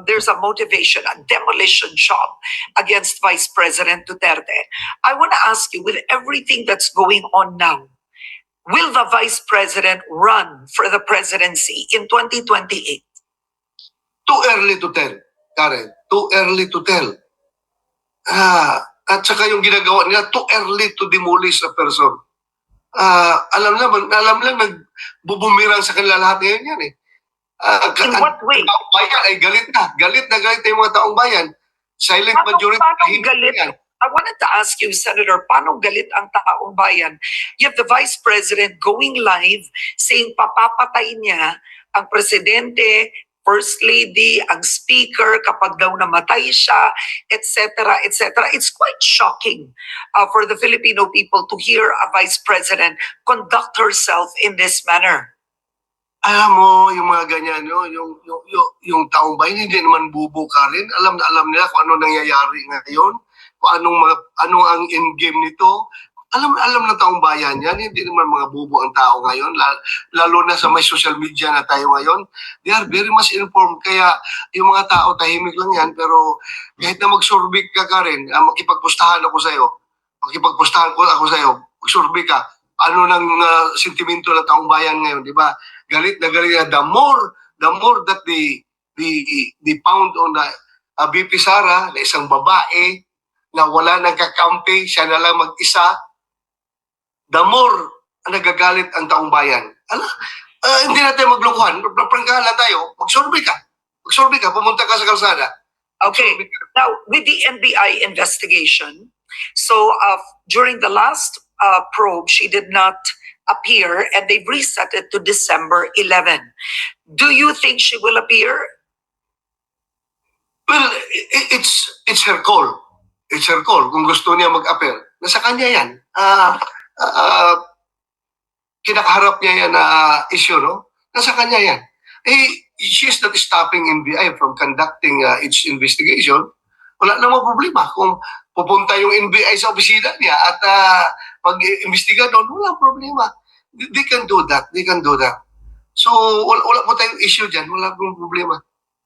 there's a motivation, a demolition job against Vice President Duterte. I want to ask you, with everything that's going on now, will the Vice President run for the presidency in 2028? Too early to tell, Karen. Too early to tell. At saka yung ginagawa nila, too early to demolish a person. Alam lang nagbubumirang sa kanila lahat ngayon yan eh. In what way? Ang taong bayan ay galit na yung mga taong bayan. Silent majority. Paano galit? I wanted to ask you, Senator, paano galit ang taong bayan? You have the Vice President going live saying papapatay niya ang presidente, First Lady, ang Speaker kapag daw namatay siya, etc., etc. It's quite shocking for the Filipino people to hear a Vice President conduct herself in this manner. Alam mo, yung mga ganyan, yung taong bayan, hindi naman bubo ka rin. Alam na alam nila kung ano nangyayari ngayon, kung ano ang endgame nito. Alam ng taong bayan yan, hindi naman mga bubo ang tao ngayon, lalo na sa may social media na tayo ngayon. They are very much informed, kaya yung mga tao tahimik lang yan, pero kahit na magsurbik ka rin, makipagpustahan ako sa'yo, magsurbik ka, ano ng sentimento ng taong bayan ngayon, di ba? Galit na the more that they pound on the VP Sara, na isang babae, na wala nang kakampi, siya na lang mag-isa, the more nagagalit ang taong bayan. Hindi natin maglokohan, prangkahan lang tayo, magsurvey ka, pumunta ka sa kalsada. Okay, now with the NBI investigation, so during the last probe, she did not appear and they've reset it to December 11. Do you think she will appear? Well, it's her call. It's her call kung gusto niya mag-appear. Nasa kanya yan. Kinakaharap niya yan na issue, no? Nasa kanya yan. She's not stopping NBI from conducting its investigation. Wala namang problema. Kung pupunta yung NBI sa opisina niya at mag-imbestiga doon, wala problema. They can do that. So, wala po tayong issue dyan. Wala pong problema.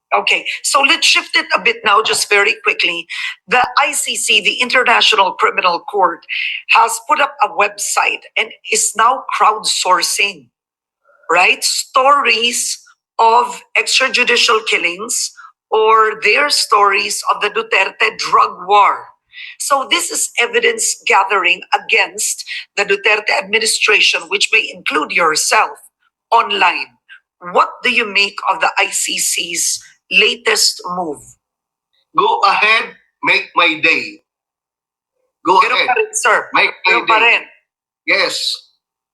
Okay, so let's shift it a bit now, just very quickly. The ICC, the International Criminal Court, has put up a website and is now crowdsourcing, right? Stories of extrajudicial killings or their stories of the Duterte drug war. So this is evidence gathering against the Duterte administration, which may include yourself, online. What do you make of the ICC's latest move? Go ahead, make my day. Go Pero ahead. pa rin, sir. Make my Pero pa day. rin. Yes.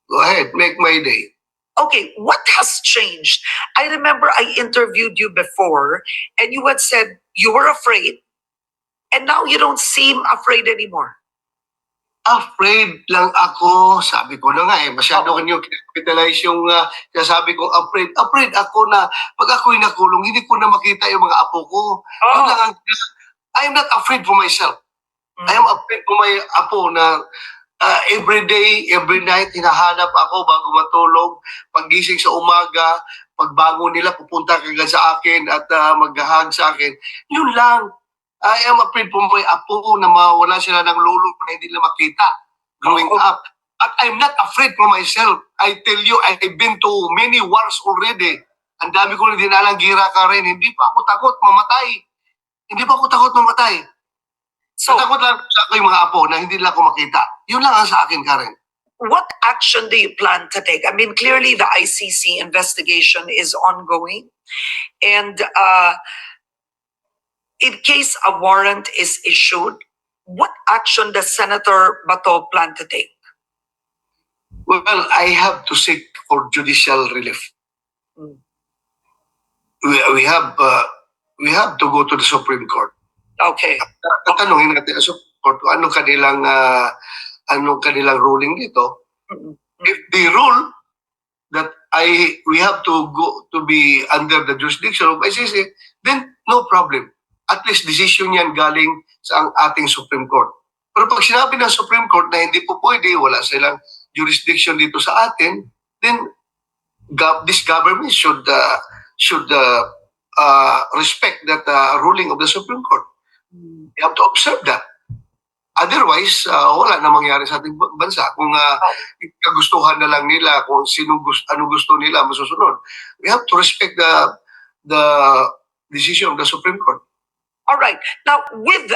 Go ahead, make my day. Okay, what has changed? I remember I interviewed you before and you had said you were afraid and now you don't seem afraid anymore. Afraid lang ako. Sabi ko na nga masyado kanyang capitalize yung sabi ko afraid. Afraid ako na pag ako'y nakulong, hindi ko na makita yung mga apo ko. Yun lang I am not afraid for myself. I am afraid for my apo na every day, every night, hinahanap ako bago matulog. Paggising sa umaga, pagbangon nila, pupunta kagad sa akin at maghahag sa akin. Yun lang. I am afraid for my apo na mawala sila ng lolo na hindi nila makita growing up. At I'm not afraid for myself. I tell you, I've been to many wars already. Ang dami ko na dinalang gira ka rin. Hindi pa ako takot mamatay. So, takot lang sa ako yung mga apo na hindi nila ako makita. Yun lang ang sa akin, Karen. What action do you plan to take? I mean, clearly the ICC investigation is ongoing. And in case a warrant is issued, what action does Senator Bato plan to take? Well, I have to seek for judicial relief. We have to go to the Supreme Court. Okay. Tatanungin natin sa Supreme Court anong kanilang ruling dito. If they rule that we have to go to be under the jurisdiction of ICC, then no problem. At least decision yan galing sa ating Supreme Court. Pero pag sinabi ng Supreme Court na hindi po pwede, wala silang jurisdiction dito sa atin, then this government should respect that ruling of the Supreme Court. You have to observe that. Otherwise, wala na mangyari sa ating bansa. Kung kagustuhan na lang nila, kung ano gusto nila masusunod. We have to respect the decision of the Supreme Court. All right. Now, with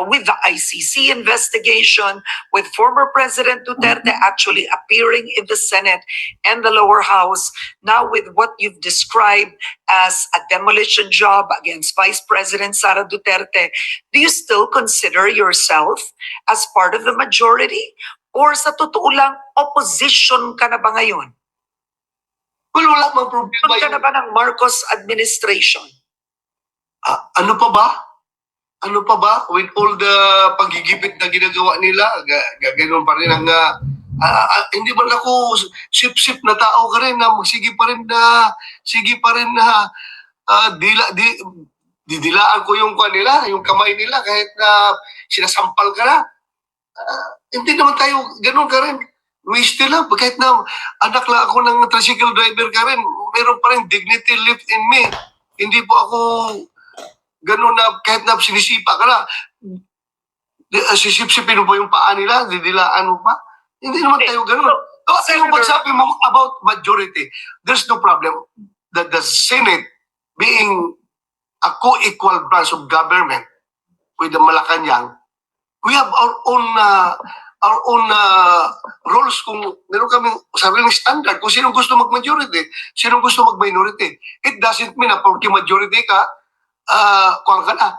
with the ICC investigation, with former President Duterte actually appearing in the Senate and the lower house, now with what you've described as a demolition job against Vice President Sara Duterte, do you still consider yourself as part of the majority? Or sa totoo lang, opposition ka na ba ngayon? Well, wala mang problema Opposition ka na ba ng Marcos administration? Ano pa ba? Ano pa ba? With all the pagigipit na ginagawa nila, ganoon pa rin ang hindi man ako sip-sip na tao ka rin na magsige pa rin na didilaan ko yung kanila, yung kamay nila kahit na sinasampal ka na. Hindi naman tayo ganoon ka rin. We still have, kahit na anak lang ako ng tricycle driver ka rin, meron pa rin dignity left in me. Hindi po ako gano'n na kahit na sinisipa ka na, sisip-sipin mo pa yung paa nila, didilaan mo pa. Hindi naman tayo gano'n. Kasi yung pagsabi mo about majority, there's no problem. The Senate being a co-equal branch of government with the Malacanang, we have our own rules kung meron kaming sariling standard kung sinong gusto mag-majority, sinong gusto mag-minority. It doesn't mean na porque majority ka, kuwan ka na,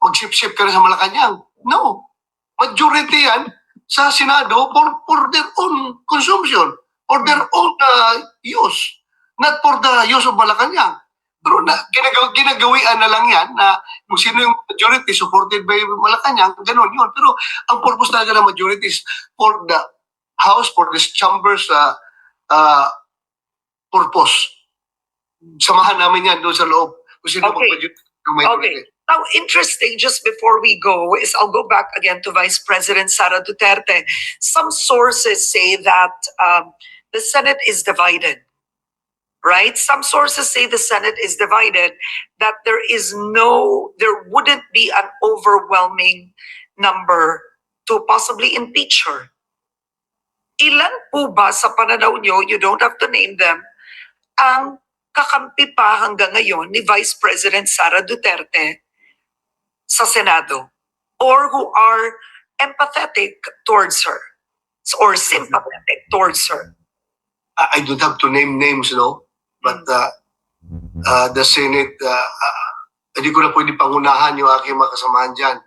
mag-sip-sip ka na sa Malacanang. No. Majority yan sa Senado for their own consumption, for their own use, not for the use of Malacanang. Pero ginagawian na lang yan na kung sino yung majority supported by Malacanang, ganun yun. Pero ang purpose talaga ng majority is for the House, for this chamber's purpose. Samahan namin yan doon sa loob. Kung sino Okay. Now, interesting, just before we go, is I'll go back again to Vice President Sara Duterte. Some sources say that the Senate is divided, right? Some sources say the Senate is divided, that there wouldn't be an overwhelming number to possibly impeach her. Ilan po ba sa pananaw nyo, you don't have to name them, ang kakampi pa hanggang ngayon ni Vice President Sara Duterte sa Senado, or who are empathetic towards her or sympathetic towards her? I don't have to name names, no? But the Senate, hindi ko na pwede pangunahan yung aking mga kasamahan dyan.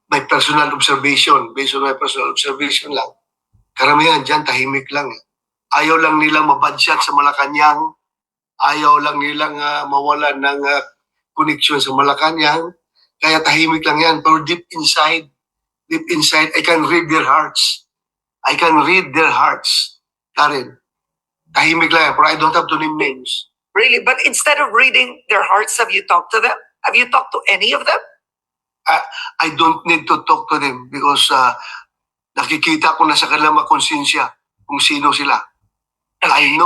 My personal observation, based on my personal observation lang, karamihan dyan tahimik lang. Ayaw lang nilang mabadsyat sa Malacanang, ayaw lang nilang mawalan ng connection sa Malacanang, kaya tahimik lang yan. Pero deep inside, I can read their hearts. I can read their hearts. Karen, tahimik lang yan, pero I don't have to name names. Really? But instead of reading their hearts, have you talked to them? Have you talked to any of them? I don't need to talk to them because nakikita ko na sa kanilang makonsensya kung sino sila. Okay.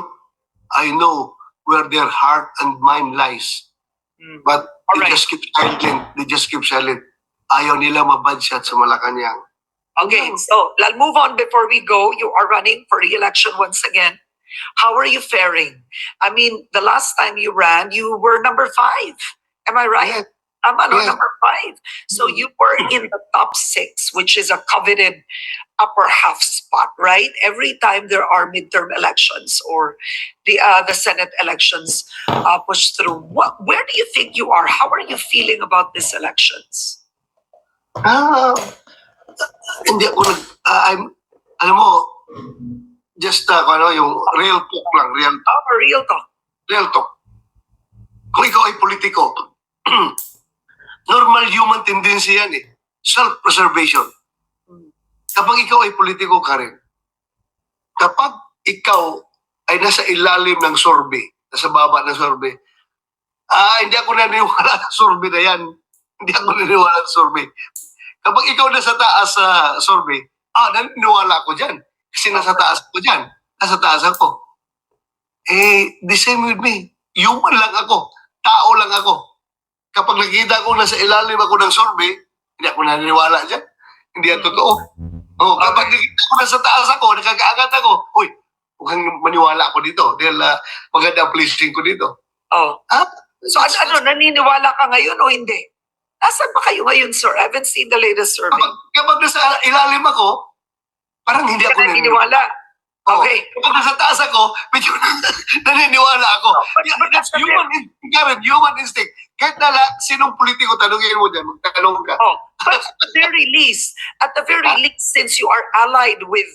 I know where their heart and mind lies. But they Alright. just keep silent. They just keep silent. Ayaw nila mabadsyat sa Malacanang. Okay, so let's move on before we go. You are running for re-election once again. How are you faring? I mean, the last time you ran, you were number 5. Am I right? Yes. Number Yes. 5. So you were in the top 6, which is a coveted upper half spot, right? Every time there are midterm elections or the Senate elections push through. Where do you think you are? How are you feeling about these elections? Hindi ako alam mo, just yung real talk lang, Real talk. real talk. Kung ikaw ay politiko, normal human tendency yan eh. Self-preservation. Kapag ikaw ay politiko ka rin, kapag ikaw ay nasa ilalim ng sorbe, nasa baba ng sorbe, hindi ako naniniwala sa sorbe na yan. Hindi ako naniniwala sa sorbe. Kapag ikaw nasa taas sa sorbe, naniniwala ako dyan. Kasi nasa taas ako dyan. Nasa taas ako. The same with me. Human lang ako. tao lang ako. Kapag nakita ko nasa ilalim ako ng survey, hindi ako naniniwala dyan. Hindi yan totoo. Oh, kapag nakita ko nasa taas ako, nakakaangat ako, uy, huwag kang maniwala ako dito dahil maganda ang placing ko dito. Oh. Ah, So naniniwala ka ngayon o hindi? Nasaan ba kayo ngayon, sir? I haven't seen the latest survey. kapag nasa ilalim ako, parang hindi Hindi ako ka naniniwala. Oh, Okay. kapag nasa taas ako, medyo naniniwala ako. Yeah, that's human instinct. Kahit sinong politiko, tanungin mo dyan, magtanong ka. Oh, but at the very least, since you are allied with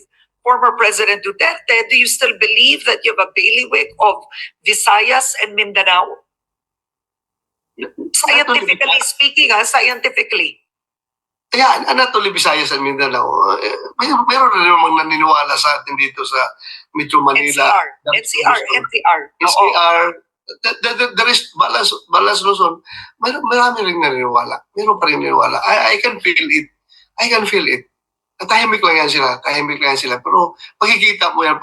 former President Duterte, do you still believe that you have a bailiwick of Visayas and Mindanao? Scientifically speaking, scientifically. Kaya, Anatoly, Visayas and Mindanao, mayroon na namang naniniwala sa atin dito sa Metro Manila. NCR. NCR, the rest, Balas Luzon, marami rin naniniwala. Meron pa rin naniniwala. I can feel it. Tahimik lang yan sila. Pero makikita mo yan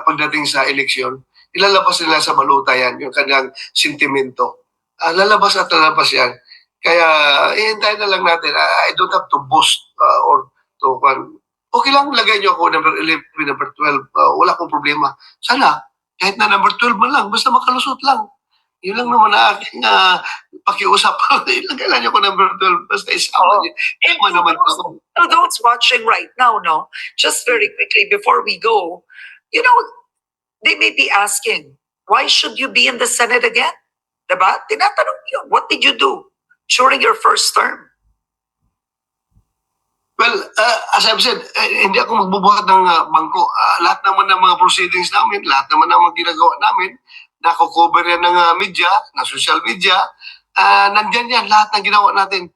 pagdating sa eleksyon, ilalabas nila sa baluta yan, yung kanyang sentimento. Lalabas at lalabas yan. Kaya, ihintayin na lang natin. I don't have to boast or to... okay lang, lagay niyo ako number 11, number 12. Wala akong problema. Sana, kahit na number 12 man lang, basta makalusot lang. Yun lang naman ang aking pakiusap. Ilagay lang niyo ako number 12, basta isama niyo. To those watching right now, no, just very quickly before we go, they may be asking, why should you be in the Senate again? Diba? Tinatanong yun, what did you do during your first term? Well, as I've said, hindi ako magbubuhat ng bangko. Lahat naman ng mga proceedings namin, lahat naman ng mga ginagawa namin, nakukover yan ng media, ng social media, nandyan yan, lahat ng ginawa natin.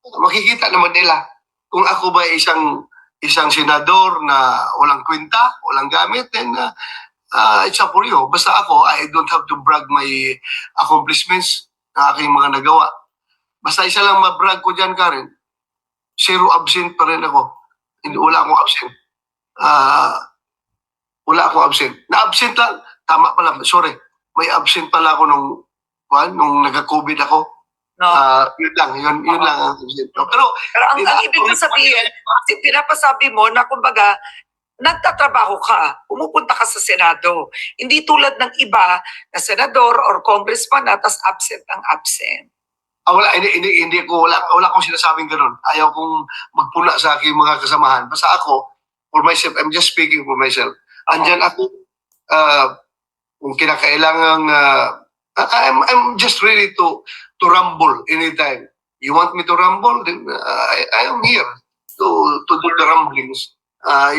Makikita naman nila kung ako ba isang senador na walang kwenta, walang gamit, then it's up for you. Basta ako, I don't have to brag my accomplishments na aking mga nagawa. Basta isa lang mabrag ko dyan, Karen, 0 absent pa rin ako. Wala akong absent. Wala akong absent. Na-absent lang, tama pala, sorry. May absent pala ako nung nagka-COVID ako. No. Yun lang ang absent. Pero ang ibig ko sabihin, pinapasabi mo na kumbaga, nagtatrabaho ka, pumupunta ka sa Senado. Hindi tulad ng iba na senador or congressman na tas absent ang absent. Wala, hindi ko, wala akong sinasabing ganun. Ayaw kong magpuna sa aking mga kasamahan. Basta ako, for myself, I'm just speaking for myself. Andyan ako, kung kinakailangan, I'm just ready to rumble anytime. You want me to rumble? Then I am here to do the rumblings.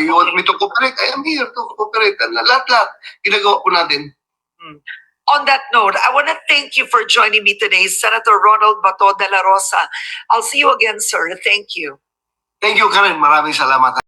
You want me to cooperate? I am here to cooperate. Lahat, ginagawa po natin. On that note, I want to thank you for joining me today, Senator Ronald Bato de la Rosa. I'll see you again, sir. Thank you. Thank you, Karen. Maraming salamat.